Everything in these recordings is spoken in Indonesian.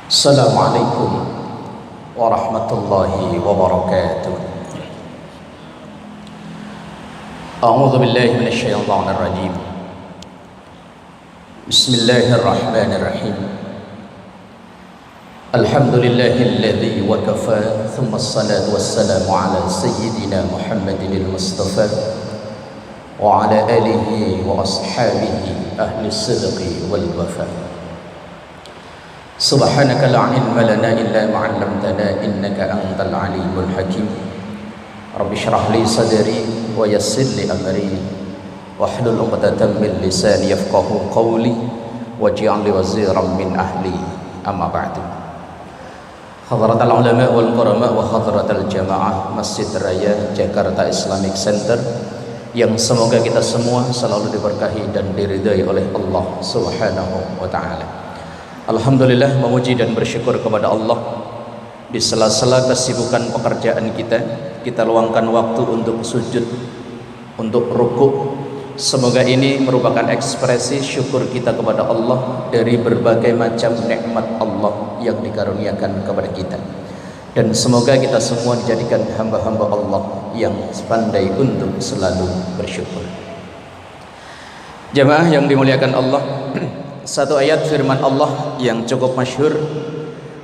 Assalamualaikum warahmatullahi wabarakatuh. A'udzu billahi minasyaitonir rajim. Bismillahirrahmanirrahim. Alhamdulillahilladzi wa kafa, thumma assalatu wassalamu ala sayyidina Muhammadin al-Mustafa wa ala alihi wa ashabihi ahli sidqi wal wafa. Subhanaka la ilma lana illa ma 'allamtana innaka antal alimul hakim. Rabbi shrah li sadri wa yassir li amri wahlul 'uqdatam min lisani yafqahu qawli waj'al li waziran min ahli. Amma ba'du. Hadratal ulama wal qurama wa hadratal jamaah Masjid Raya Jakarta Islamic Center, yang semoga kita semua selalu diberkahi dan diridai oleh Allah Subhanahu wa taala. Alhamdulillah, memuji dan bersyukur kepada Allah, di sela-sela kesibukan pekerjaan kita luangkan waktu untuk sujud, untuk rukuk. Semoga ini merupakan ekspresi syukur kita kepada Allah dari berbagai macam nikmat Allah yang dikaruniakan kepada kita. Dan semoga kita semua dijadikan hamba-hamba Allah yang pandai untuk selalu bersyukur. Jamaah yang dimuliakan Allah, satu ayat firman Allah yang cukup masyhur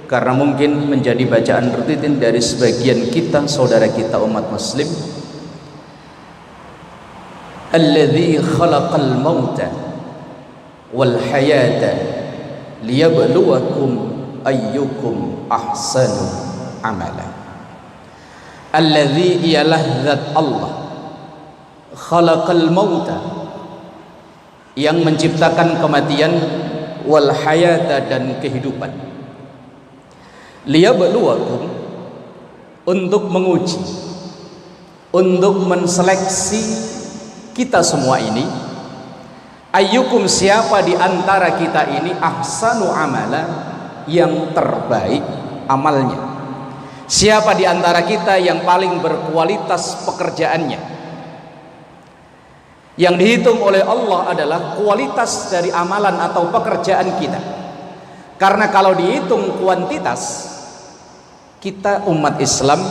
karena mungkin menjadi bacaan rutin dari sebagian kita, saudara kita umat muslim. Alladzi khalaqal mauta wal hayata liyabluwakum ayyukum ahsanu amala. Alladzi ialah zat Allah, khalaqal mauta, yang menciptakan kematian, wal hayata, dan kehidupan. Liyabluwakum, untuk menguji, untuk menseleksi kita semua ini, ayyukum, siapa di antara kita ini, ahsanu amala, yang terbaik amalnya. Siapa di antara kita yang paling berkualitas pekerjaannya. Yang dihitung oleh Allah adalah kualitas dari amalan atau pekerjaan kita. Karena kalau dihitung kuantitas, kita umat Islam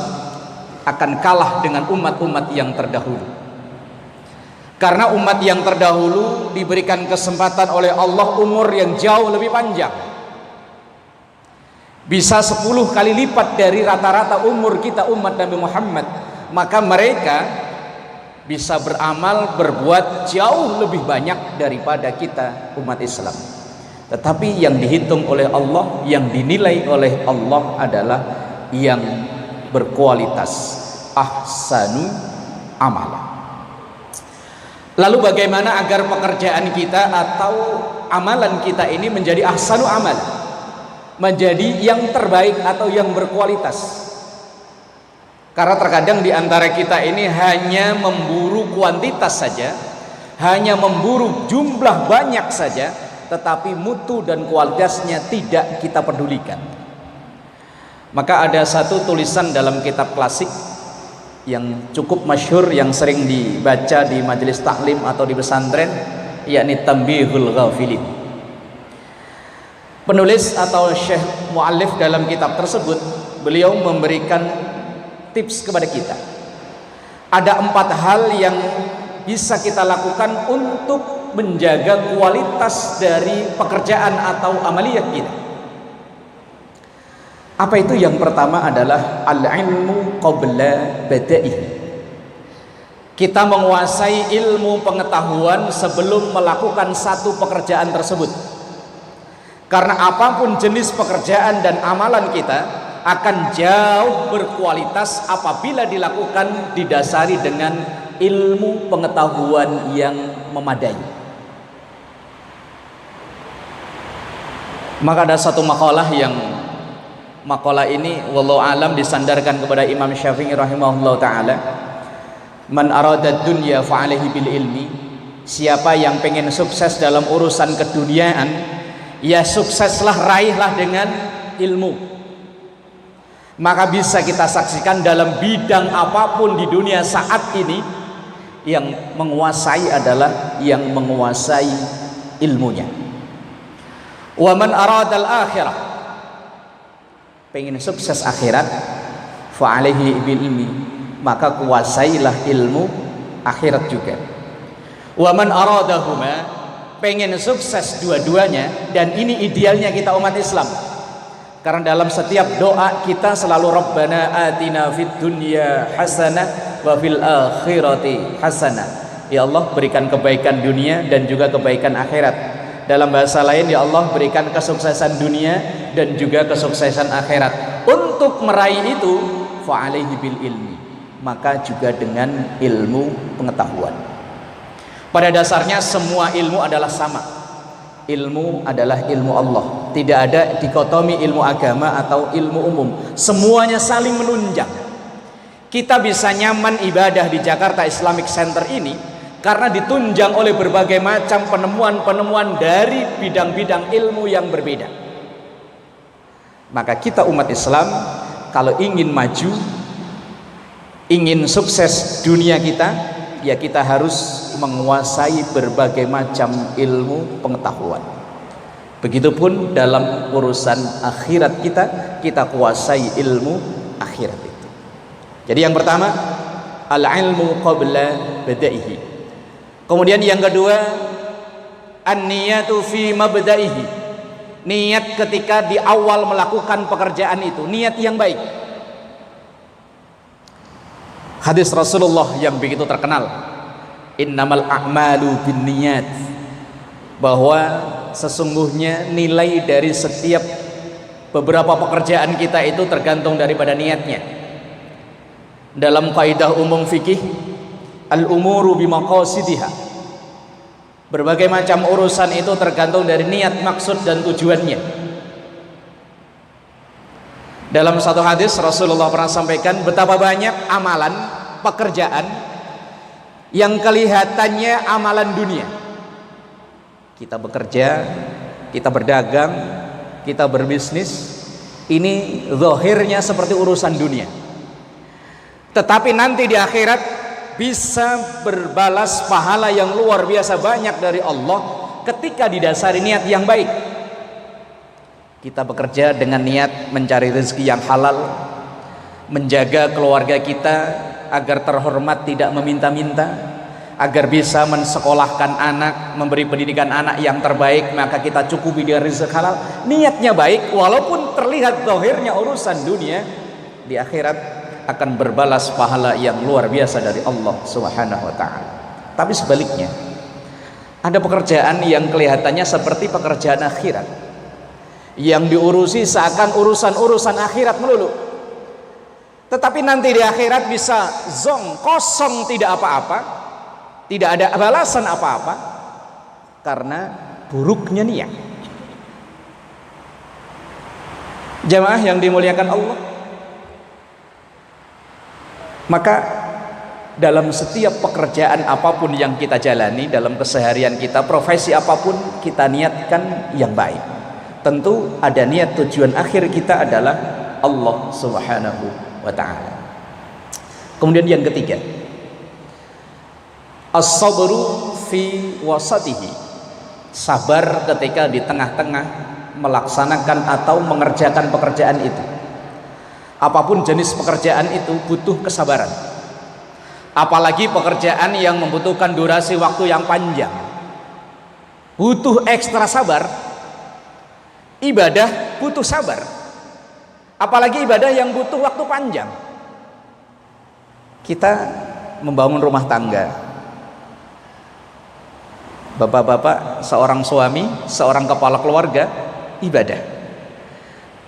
akan kalah dengan umat-umat yang terdahulu. Karena umat yang terdahulu diberikan kesempatan oleh Allah umur yang jauh lebih panjang, bisa 10 kali lipat dari rata-rata umur kita umat Nabi Muhammad. Maka mereka bisa beramal, berbuat jauh lebih banyak daripada kita umat Islam. Tetapi yang dihitung oleh Allah, yang dinilai oleh Allah adalah yang berkualitas, ahsanu amala. Lalu bagaimana agar pekerjaan kita atau amalan kita ini menjadi ahsanu amal, menjadi yang terbaik atau yang berkualitas? Karena terkadang di antara kita ini hanya memburu kuantitas saja, hanya memburu jumlah banyak saja, tetapi mutu dan kualitasnya tidak kita pedulikan. Maka ada satu tulisan dalam kitab klasik yang cukup masyhur, yang sering dibaca di majelis taklim atau di pesantren, yakni Tanbihul Ghafilin. Penulis atau Syekh Mu'allif dalam kitab tersebut, beliau memberikan tips kepada kita. Ada 4 hal yang bisa kita lakukan untuk menjaga kualitas dari pekerjaan atau amaliyah kita. Apa itu? Yang pertama adalah al-ilmu qabla bada'i. Kita menguasai ilmu pengetahuan sebelum melakukan satu pekerjaan tersebut. Karena apapun jenis pekerjaan dan amalan kita akan jauh berkualitas apabila dilakukan didasari dengan ilmu pengetahuan yang memadai. Maka ada satu makalah ini wallahu alam disandarkan kepada Imam Syafi'i rahimahullah ta'ala. Man arada dunya fa'alaihi bil ilmi. Siapa yang pengen sukses dalam urusan keduniaan, ya sukseslah, raihlah dengan ilmu. Maka bisa kita saksikan dalam bidang apapun di dunia saat ini, yang menguasai adalah yang menguasai ilmunya. Wa man aradal akhirah, pengen sukses akhirat, fa alaihi bil ilmi, maka kuasailah ilmu akhirat juga. Wa man aradahuma, pengen sukses dua-duanya, dan ini idealnya kita umat Islam. Karena dalam setiap doa kita selalu Rabbana atina fid dunya hasanah wa fil akhirati hasanah. Ya Allah, berikan kebaikan dunia dan juga kebaikan akhirat. Dalam bahasa lain, ya Allah, berikan kesuksesan dunia dan juga kesuksesan akhirat. Untuk meraih itu, fa alaihi bil ilmi, maka juga dengan ilmu pengetahuan. Pada dasarnya semua ilmu adalah sama. Ilmu adalah ilmu Allah. Tidak ada dikotomi ilmu agama atau ilmu umum. Semuanya saling menunjang. Kita bisa nyaman ibadah di Jakarta Islamic Center ini karena ditunjang oleh berbagai macam penemuan-penemuan dari bidang-bidang ilmu yang berbeda. Maka kita umat Islam kalau ingin maju, ingin sukses dunia kita, ya kita harus menguasai berbagai macam ilmu pengetahuan. Begitupun dalam urusan akhirat kita kuasai ilmu akhirat itu. Jadi yang pertama, al-ilmu qabla badaihi. Kemudian yang kedua, an-niyatu fi mabdaihi. Niat ketika di awal melakukan pekerjaan itu, niat yang baik. Hadis Rasulullah yang begitu terkenal, innamal a'malu binniyat, bahwa sesungguhnya nilai dari setiap beberapa pekerjaan kita itu tergantung daripada niatnya. Dalam kaidah umum fikih, al-umuru bimaqasidiha, berbagai macam urusan itu tergantung dari niat, maksud dan tujuannya. Dalam satu hadis Rasulullah pernah sampaikan betapa banyak amalan pekerjaan yang kelihatannya amalan dunia. Kita bekerja, kita berdagang, kita berbisnis, ini zahirnya seperti urusan dunia. Tetapi nanti di akhirat bisa berbalas pahala yang luar biasa banyak dari Allah ketika didasari niat yang baik. Kita bekerja dengan niat mencari rezeki yang halal, menjaga keluarga kita agar terhormat, tidak meminta-minta, agar bisa mensekolahkan anak, memberi pendidikan anak yang terbaik, maka kita cukupi dengan rezeki halal. Niatnya baik, walaupun terlihat zahirnya urusan dunia, di akhirat akan berbalas pahala yang luar biasa dari Allah Subhanahu wa ta'ala. Tapi sebaliknya, ada pekerjaan yang kelihatannya seperti pekerjaan akhirat, yang diurusi seakan urusan-urusan akhirat melulu, tetapi nanti di akhirat bisa zong, kosong, tidak apa-apa, tidak ada balasan apa-apa karena buruknya niat. Jamaah yang dimuliakan Allah, maka dalam setiap pekerjaan apapun yang kita jalani dalam keseharian kita, profesi apapun, kita niatkan yang baik. Tentu ada niat tujuan akhir kita adalah Allah Subhanahu wa ta'ala. Kemudian yang ketiga, as-sabru fi wasatihi, sabar ketika di tengah-tengah melaksanakan atau mengerjakan pekerjaan itu. Apapun jenis pekerjaan itu butuh kesabaran, apalagi pekerjaan yang membutuhkan durasi waktu yang panjang, butuh ekstra sabar. Ibadah butuh sabar, apalagi ibadah yang butuh waktu panjang. Kita membangun rumah tangga, bapak-bapak, seorang suami, seorang kepala keluarga, ibadah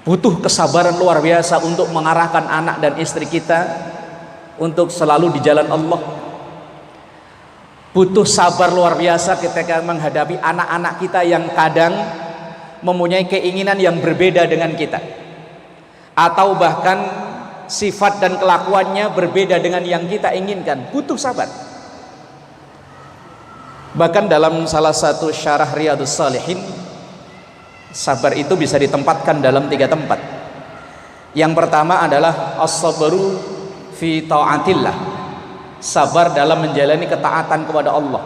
butuh kesabaran luar biasa untuk mengarahkan anak dan istri kita untuk selalu di jalan Allah. Butuh sabar luar biasa ketika menghadapi anak-anak kita yang kadang mempunyai keinginan yang berbeda dengan kita, atau bahkan sifat dan kelakuannya berbeda dengan yang kita inginkan. Butuh sabar. Bahkan dalam salah satu syarah Riyadhus Shalihin, sabar itu bisa ditempatkan dalam 3 tempat. Yang pertama adalah as-sabru fi ta'atillah, sabar dalam menjalani ketaatan kepada Allah.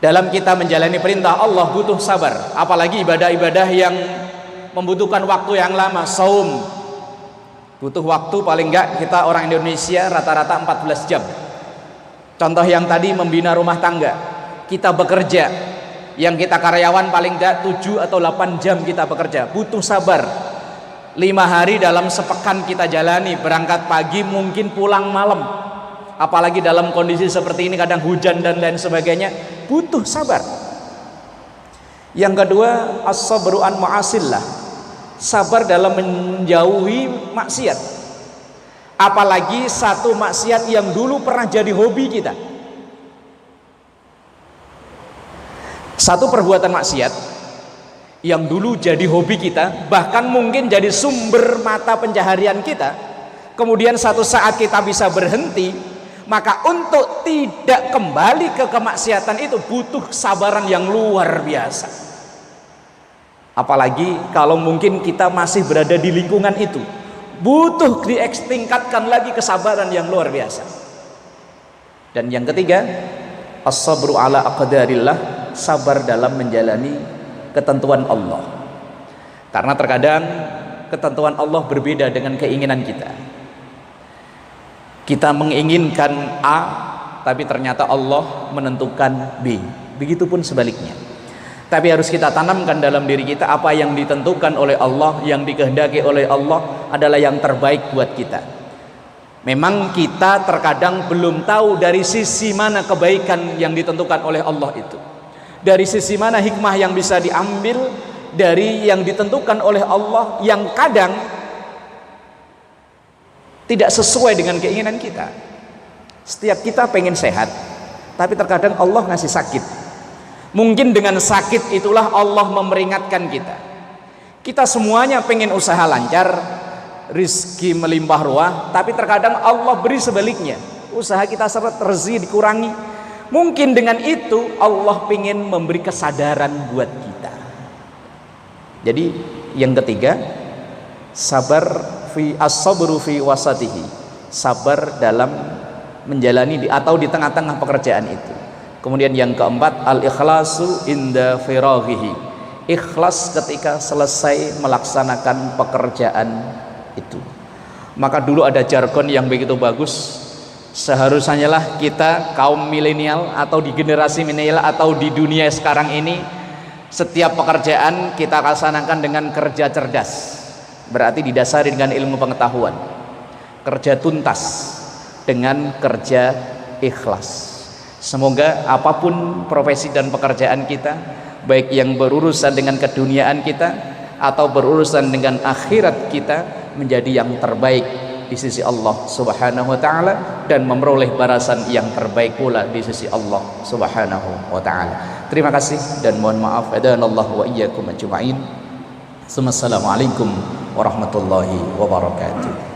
Dalam kita menjalani perintah Allah butuh sabar, apalagi ibadah-ibadah yang membutuhkan waktu yang lama. Saum butuh waktu paling enggak, kita orang Indonesia rata-rata 14 jam. Contoh yang tadi membina rumah tangga, kita bekerja, yang kita karyawan paling enggak 7 atau 8 jam kita bekerja, butuh sabar. 5 hari dalam sepekan kita jalani, berangkat pagi mungkin pulang malam, apalagi dalam kondisi seperti ini kadang hujan dan lain sebagainya, butuh sabar. Yang kedua, as-sabru an ma'asillah, sabar dalam menjauhi maksiat, apalagi satu maksiat yang dulu pernah jadi hobi kita. Satu perbuatan maksiat yang dulu jadi hobi kita, bahkan mungkin jadi sumber mata pencaharian kita, kemudian satu saat kita bisa berhenti, maka untuk tidak kembali ke kemaksiatan itu butuh kesabaran yang luar biasa. Apalagi kalau mungkin kita masih berada di lingkungan itu, butuh ditingkatkan lagi kesabaran yang luar biasa. Dan yang ketiga, as-sabru ala aqdarillah, sabar dalam menjalani ketentuan Allah. Karena terkadang ketentuan Allah berbeda dengan keinginan kita. Kita menginginkan A, tapi ternyata Allah menentukan B. Begitupun sebaliknya. Tapi harus kita tanamkan dalam diri kita, apa yang ditentukan oleh Allah, yang dikehendaki oleh Allah adalah yang terbaik buat kita. Memang kita terkadang belum tahu dari sisi mana kebaikan yang ditentukan oleh Allah itu, dari sisi mana hikmah yang bisa diambil dari yang ditentukan oleh Allah, yang kadang tidak sesuai dengan keinginan kita. Setiap kita pengen sehat, tapi terkadang Allah ngasih sakit. Mungkin dengan sakit itulah Allah memperingatkan kita. Kita semuanya pengen usaha lancar, rizki melimpah ruah, tapi terkadang Allah beri sebaliknya, usaha kita seret, rezeki dikurangi. Mungkin dengan itu Allah ingin memberi kesadaran buat kita. Jadi yang ketiga, sabar fi as-sabru fi wasatihi, sabar dalam menjalani atau di tengah-tengah pekerjaan itu. Kemudian yang keempat, al-ikhlasu inda firaghihi, ikhlas ketika selesai melaksanakan pekerjaan itu. Maka dulu ada jargon yang begitu bagus, seharusnya lah kita kaum milenial atau di generasi milenial atau di dunia sekarang ini, setiap pekerjaan kita laksanakan dengan kerja cerdas, berarti didasari dengan ilmu pengetahuan, kerja tuntas dengan kerja ikhlas. Semoga apapun profesi dan pekerjaan kita, baik yang berurusan dengan keduniaan kita atau berurusan dengan akhirat kita, menjadi yang terbaik di sisi Allah Subhanahu wa taala dan memperoleh balasan yang terbaik pula di sisi Allah Subhanahu wa taala. Terima kasih dan mohon maaf. Adanallahu wa iyyakum ajma'in. Assalamualaikum warahmatullahi wabarakatuh.